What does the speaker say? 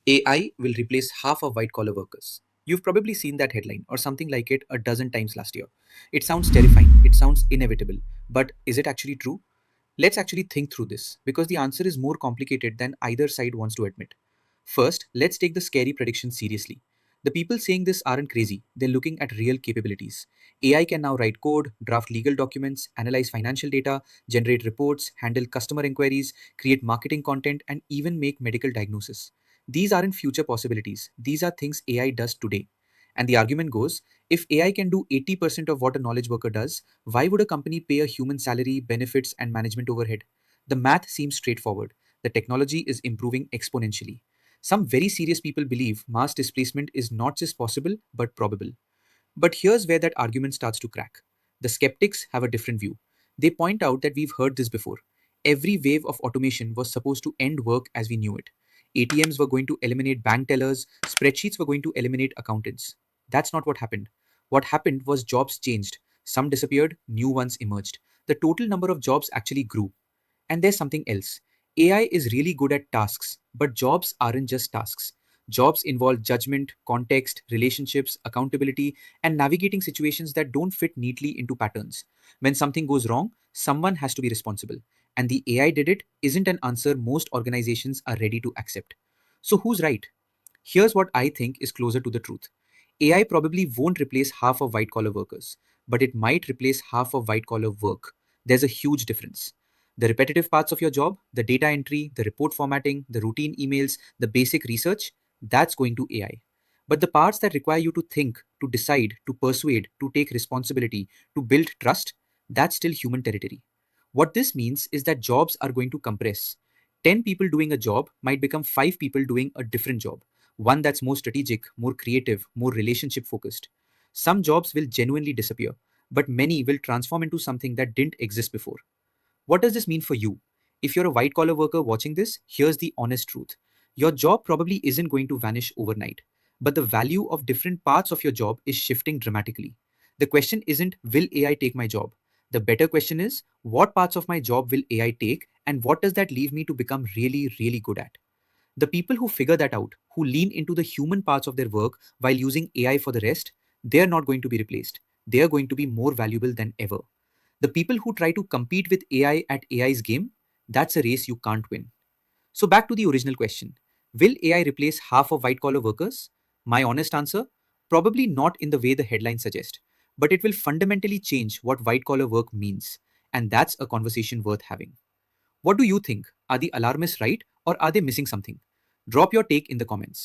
AI will replace half of white collar workers. You've probably seen that headline or something like it a dozen times last year. It sounds terrifying, it sounds inevitable, but is it actually true? Let's actually think through this because the answer is more complicated than either side wants to admit. First, let's take the scary prediction seriously. The people saying this aren't crazy, they're looking at real capabilities. AI can now write code, draft legal documents, analyze financial data, generate reports, handle customer inquiries, create marketing content, and even make medical diagnosis. These aren't future possibilities, these are things AI does today. And the argument goes if AI can do 80% of what a knowledge worker does, why would a company pay a human salary, benefits, and management overhead? The math seems straightforward. The technology is improving exponentially. Some very serious people believe mass displacement is not just possible but probable. But here's where that argument starts to crack. The skeptics have a different view. They point out that we've heard this before. Every wave of automation was supposed to end work as we knew it. ATMs were going to eliminate bank tellers, spreadsheets were going to eliminate accountants. That's not what happened. What happened was jobs changed. Some disappeared, new ones emerged. The total number of jobs actually grew. And there's something else. AI is really good at tasks, but jobs aren't just tasks. Jobs involve judgment, context, relationships, accountability, and navigating situations that don't fit neatly into patterns. When something goes wrong, someone has to be responsible. And the AI did it isn't an answer most organizations are ready to accept. So who's right? Here's what I think is closer to the truth. AI probably won't replace half of white collar workers, but it might replace half of white collar work. There's a huge difference. The repetitive parts of your job, the data entry, the report formatting, the routine emails, the basic research, that's going to AI. But the parts that require you to think, to decide, to persuade, to take responsibility, to build trust, that's still human territory. What this means is that jobs are going to compress. 10 people doing a job might become 5 people doing a different job, one that's more strategic, more creative, more relationship focused. Some jobs will genuinely disappear, but many will transform into something that didn't exist before. What does this mean for you? If you're a white collar worker watching this, here's the honest truth. Your job probably isn't going to vanish overnight, but the value of different parts of your job is shifting dramatically. The question isn't, will AI take my job? The better question is, what parts of my job will AI take, and what does that leave me to become really, really good at? The people who figure that out, who lean into the human parts of their work while using AI for the rest, they're not going to be replaced. They're going to be more valuable than ever. The people who try to compete with AI at AI's game, that's a race you can't win. So, back to the original question. Will AI replace half of white collar workers? My honest answer, probably not in the way the headline suggests, but it will fundamentally change what white collar work means. And that's a conversation worth having. What do you think? Are the alarmists right or are they missing something? Drop your take in the comments.